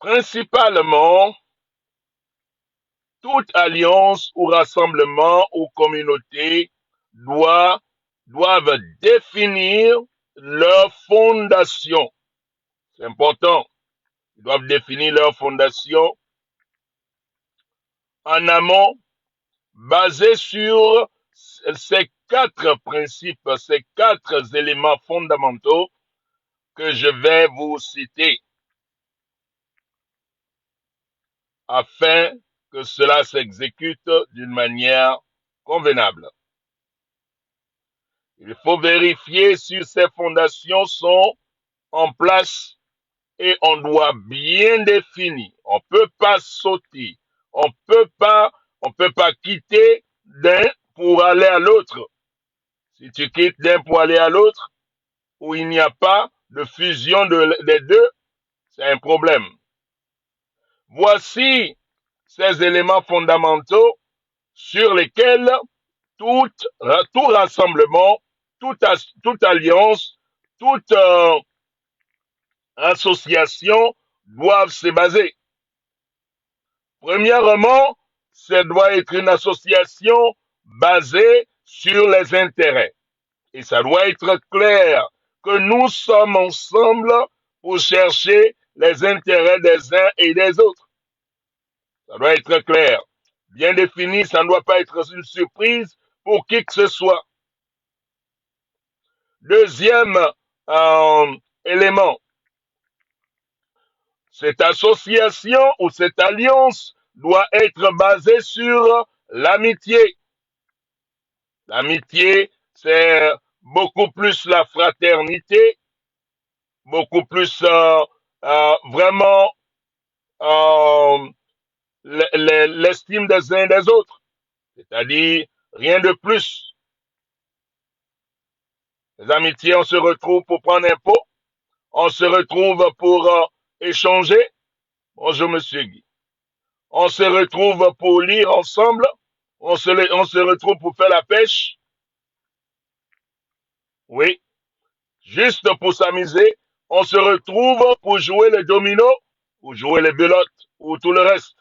Principalement, toute alliance ou rassemblement ou communauté doit, doivent définir leur fondation. C'est important. Ils doivent définir leur fondation en amont, basée sur ces quatre principes, ces quatre éléments fondamentaux que je vais vous citer afin que cela s'exécute d'une manière convenable. Il faut vérifier si ces fondations sont en place et on doit bien définir. On peut pas sauter. On peut pas quitter d'un pour aller à l'autre. Si tu quittes d'un pour aller à l'autre, où il n'y a pas de fusion des deux, c'est un problème. Voici ces éléments fondamentaux sur lesquels tout, tout rassemblement, toute alliance, toute association doivent se baser. Premièrement, ça doit être une association basée sur les intérêts. Et ça doit être clair que nous sommes ensemble pour chercher les intérêts des uns et des autres. Ça doit être clair. Bien défini, ça ne doit pas être une surprise pour qui que ce soit. Deuxième élément, cette association ou cette alliance doit être basée sur l'amitié. L'amitié, c'est beaucoup plus la fraternité, beaucoup plus vraiment euh, l'estime des uns et des autres. C'est-à-dire rien de plus. Les amitiés, on se retrouve pour prendre un pot, on se retrouve pour échanger. Bonjour, monsieur Guy. On se retrouve pour lire ensemble. On se retrouve pour faire la pêche. Oui. Juste pour s'amuser. On se retrouve pour jouer les dominos, ou jouer les belotes, ou tout le reste.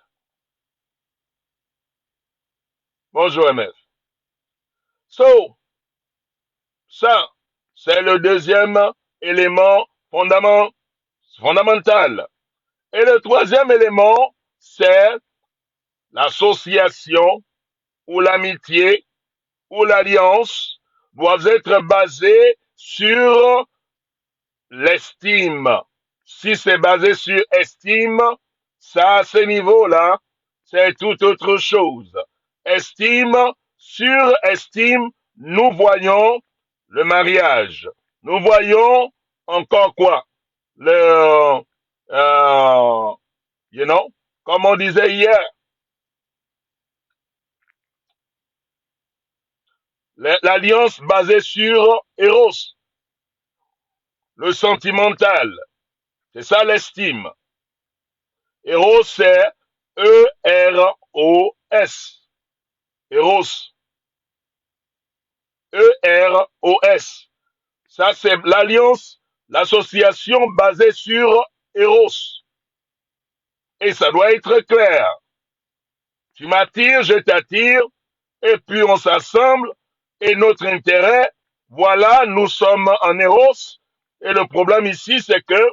Bonjour, MF. So, ça, c'est le deuxième élément fondamental. Et le troisième élément, c'est l'association ou l'amitié ou l'alliance doivent être basées sur l'estime. Si c'est basé sur estime, ça, à ce niveau-là, c'est tout autre chose. Estime, sur estime, nous voyons le mariage. Nous voyons encore quoi? Le, you know, comme on disait hier, l'alliance basée sur Eros, le sentimental. C'est ça l'estime. Eros, c'est E-R-O-S. Eros. E-R-O-S. Ça, c'est l'alliance, l'association basée sur Eros. Et ça doit être clair. Tu m'attires, je t'attire, et puis on s'assemble, et notre intérêt, voilà, nous sommes en Eros, et le problème ici, c'est que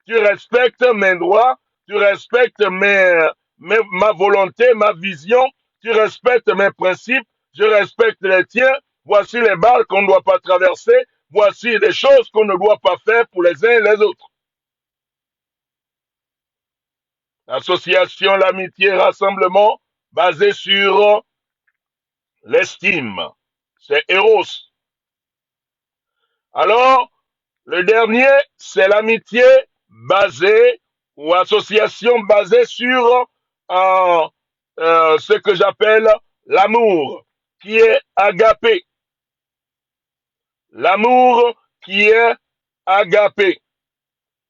tu respectes mes droits, tu respectes ma volonté, ma vision, tu respectes mes principes, je respecte les tiens, voici les barres qu'on ne doit pas traverser, voici les choses qu'on ne doit pas faire pour les uns et les autres. L'association, l'amitié, rassemblement, basé sur l'estime. C'est Eros. Alors, le dernier, c'est l'amitié basée ou association basée sur ce que j'appelle l'amour, qui est agapé. L'amour qui est agapé.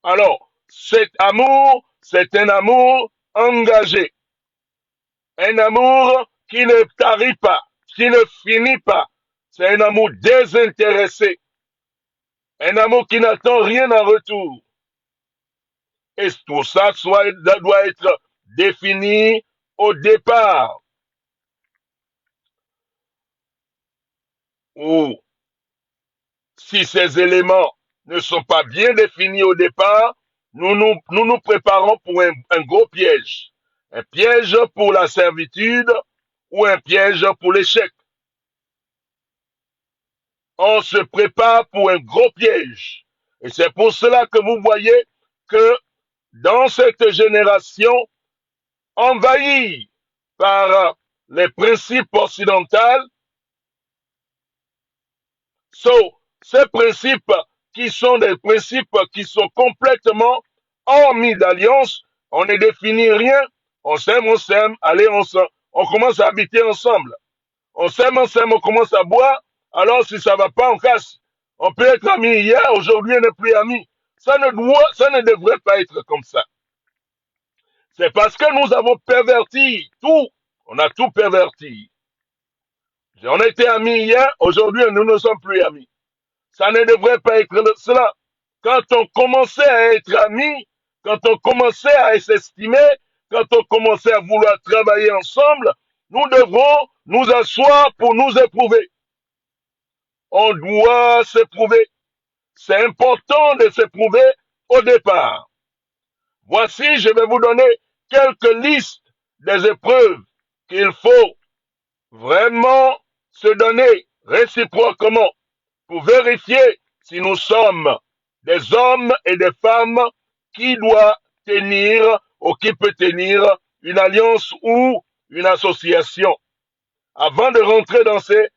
Alors, cet amour, c'est un amour engagé. Un amour qui ne tarit pas, qui ne finit pas. C'est un amour désintéressé. Un amour qui n'attend rien en retour. Et tout ça doit être défini au départ. Ou si ces éléments ne sont pas bien définis au départ, nous préparons pour un gros piège. Un piège pour la servitude ou un piège pour l'échec. On se prépare pour un gros piège. Et c'est pour cela que vous voyez que dans cette génération envahie par les principes occidentaux, ces principes qui sont des principes qui sont complètement hormis d'alliance, on ne définit rien, on s'aime, allez, on commence à habiter ensemble. On s'aime, on commence à boire, alors si ça va pas, on casse. On peut être amis hier, aujourd'hui on n'est plus amis. Ça ne devrait pas être comme ça. C'est parce que nous avons perverti tout. On a tout perverti. On était amis hier, aujourd'hui nous ne sommes plus amis. Ça ne devrait pas être cela. Quand on commençait à être amis, quand on commençait à s'estimer, quand on commençait à vouloir travailler ensemble, nous devrons nous asseoir pour nous éprouver. On doit s'éprouver. C'est important de s'éprouver au départ. Voici, je vais vous donner quelques listes des épreuves qu'il faut vraiment se donner réciproquement pour vérifier si nous sommes des hommes et des femmes qui doivent tenir ou qui peut tenir une alliance ou une association avant de rentrer dans cette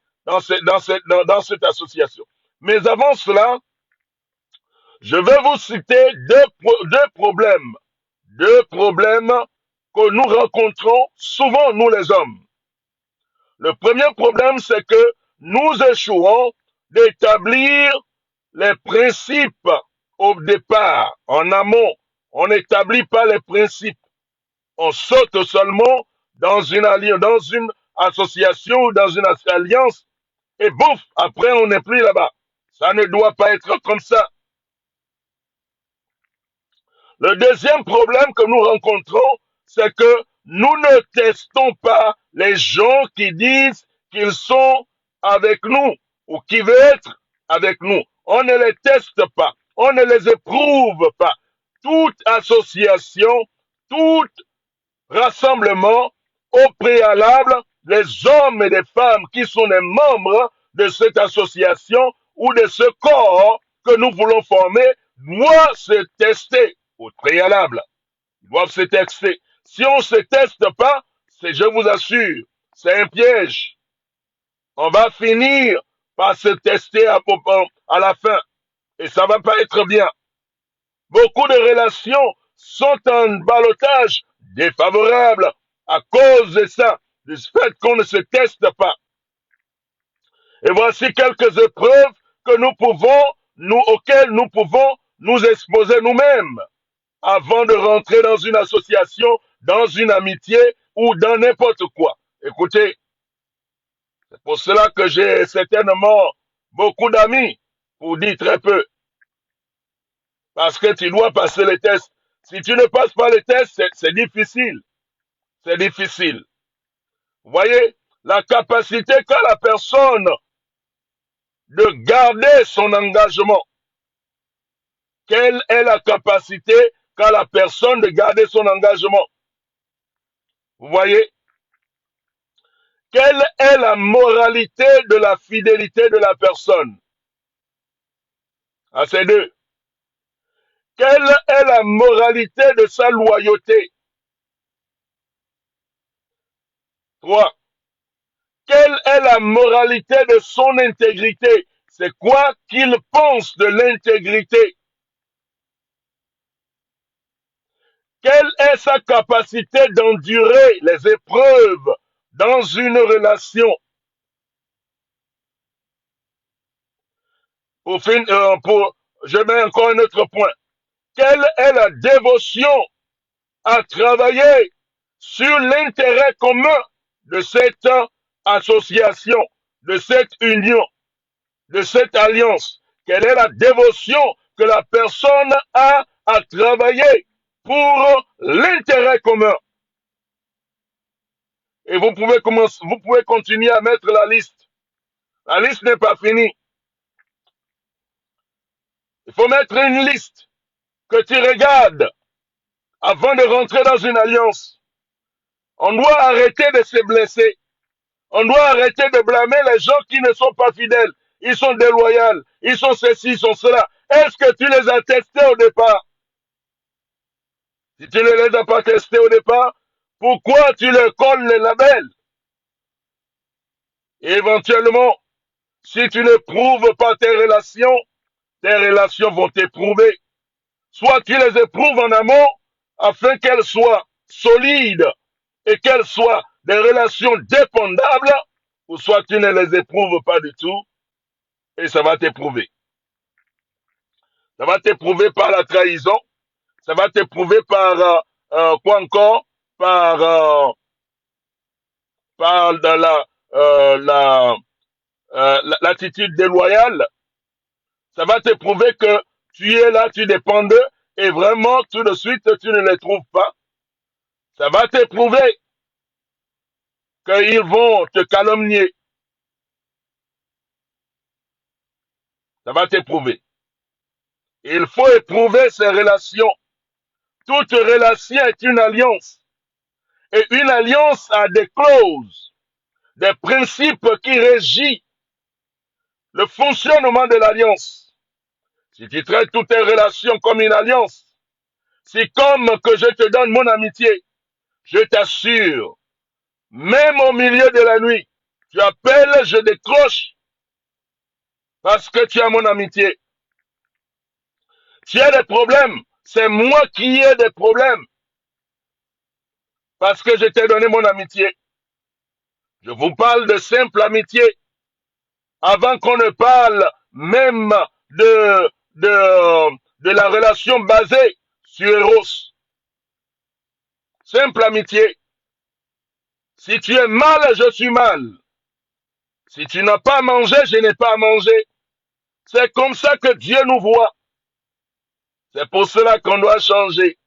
association. Mais avant cela, je vais vous citer deux problèmes que nous rencontrons souvent, nous les hommes. Le premier problème, c'est que nous échouons d'établir les principes au départ, en amont. On n'établit pas les principes. On saute seulement dans une association ou dans une alliance et bouf, après on n'est plus là-bas. Ça ne doit pas être comme ça. Le deuxième problème que nous rencontrons, c'est que nous ne testons pas les gens qui disent qu'ils sont avec nous ou qui veulent être avec nous. On ne les teste pas, on ne les éprouve pas. Toute association, tout rassemblement, au préalable, les hommes et les femmes qui sont les membres de cette association ou de ce corps que nous voulons former doivent se tester au préalable. Ils doivent se tester. Si on ne se teste pas, je vous assure, c'est un piège. On va finir par se tester à la fin. Et ça va pas être bien. Beaucoup de relations sont en ballottage défavorable à cause de ça, du fait qu'on ne se teste pas. Et voici quelques épreuves auxquelles nous pouvons nous exposer nous-mêmes avant de rentrer dans une association, dans une amitié ou dans n'importe quoi. Écoutez, c'est pour cela que j'ai certainement beaucoup d'amis, pour dire très peu. Parce que tu dois passer les tests. Si tu ne passes pas les tests, c'est difficile. C'est difficile. Vous voyez, la capacité qu'a la personne de garder son engagement. Quelle est la capacité qu'a la personne de garder son engagement? Vous voyez? Quelle est la moralité de la fidélité de la personne? À ces deux. Quelle est la moralité de sa loyauté? 3. Quelle est la moralité de son intégrité? C'est quoi qu'il pense de l'intégrité? Quelle est sa capacité d'endurer les épreuves dans une relation? Je mets encore un autre point. Quelle est la dévotion à travailler sur l'intérêt commun de cette association, de cette union, de cette alliance? Quelle est la dévotion que la personne a à travailler pour l'intérêt commun. Et vous pouvez continuer à mettre la liste. La liste n'est pas finie. Il faut mettre une liste que tu regardes avant de rentrer dans une alliance. On doit arrêter de se blesser. On doit arrêter de blâmer les gens qui ne sont pas fidèles. Ils sont déloyaux. Ils sont ceci, ils sont cela. Est-ce que tu les as testés au départ? Si tu ne les as pas testés au départ, pourquoi tu leur colles les labels? Et éventuellement, si tu ne prouves pas tes relations vont t'éprouver. Soit tu les éprouves en amont afin qu'elles soient solides et qu'elles soient des relations dépendables, ou soit tu ne les éprouves pas du tout et ça va t'éprouver. Ça va t'éprouver par la trahison, ça va t'éprouver par quoi encore? Par l'attitude déloyale. Ça va t'éprouver que tu es là, tu dépends d'eux et vraiment tout de suite tu ne les trouves pas. Ça va t'éprouver qu'ils vont te calomnier. Ça va t'éprouver. Il faut éprouver ces relations. Toute relation est une alliance. Et une alliance a des clauses, des principes qui régissent le fonctionnement de l'alliance. Si tu traites toutes tes relations comme une alliance, c'est comme que je te donne mon amitié. Je t'assure, même au milieu de la nuit, tu appelles, je décroche parce que tu as mon amitié. Tu as des problèmes, c'est moi qui ai des problèmes parce que je t'ai donné mon amitié. Je vous parle de simple amitié avant qu'on ne parle même de la relation basée sur Eros. Simple amitié. Si tu es mal, je suis mal. Si tu n'as pas à manger, je n'ai pas à manger. C'est comme ça que Dieu nous voit. C'est pour cela qu'on doit changer.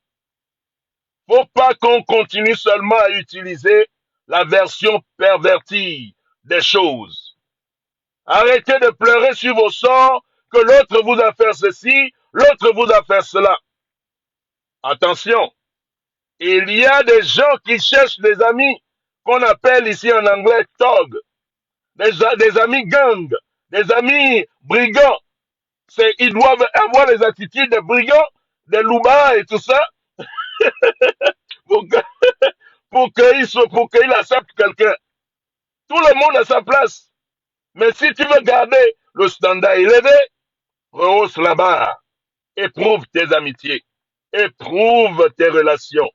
Faut pas qu'on continue seulement à utiliser la version pervertie des choses. Arrêtez de pleurer sur vos sorts, que l'autre vous a fait ceci, l'autre vous a fait cela. Attention, il y a des gens qui cherchent des amis qu'on appelle ici en anglais thug, des amis gang, des amis brigands. Ils doivent avoir les attitudes des brigands, des loupards et tout ça, pour qu'il accepte quelqu'un. Tout le monde a sa place. Mais si tu veux garder le standard élevé, rehausse la barre. Éprouve tes amitiés. Éprouve tes relations.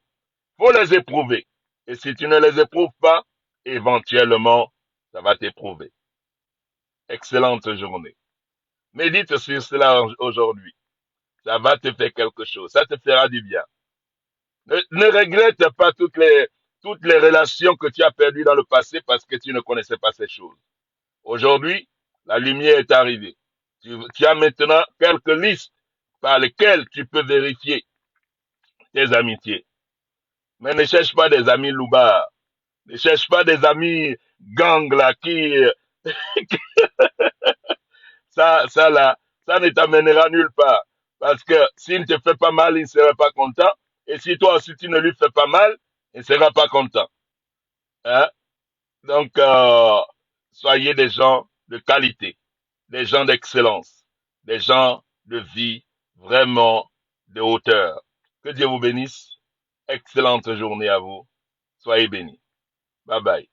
Faut les éprouver. Et si tu ne les éprouves pas, éventuellement, ça va t'éprouver. Excellente journée. Médite sur cela aujourd'hui. Ça va te faire quelque chose. Ça te fera du bien. Ne regrette pas toutes les relations que tu as perdues dans le passé parce que tu ne connaissais pas ces choses. Aujourd'hui, la lumière est arrivée. Tu as maintenant quelques listes par lesquelles tu peux vérifier tes amitiés. Mais ne cherche pas des amis loubards. Ne cherche pas des amis gangs là ça ne t'amènera nulle part. Parce que s'il ne te fait pas mal, il ne sera pas content. Et si toi aussi tu ne lui fais pas mal, il ne sera pas content. Hein? Donc, soyez des gens de qualité, des gens d'excellence, des gens de vie vraiment de hauteur. Que Dieu vous bénisse. Excellente journée à vous. Soyez bénis. Bye bye.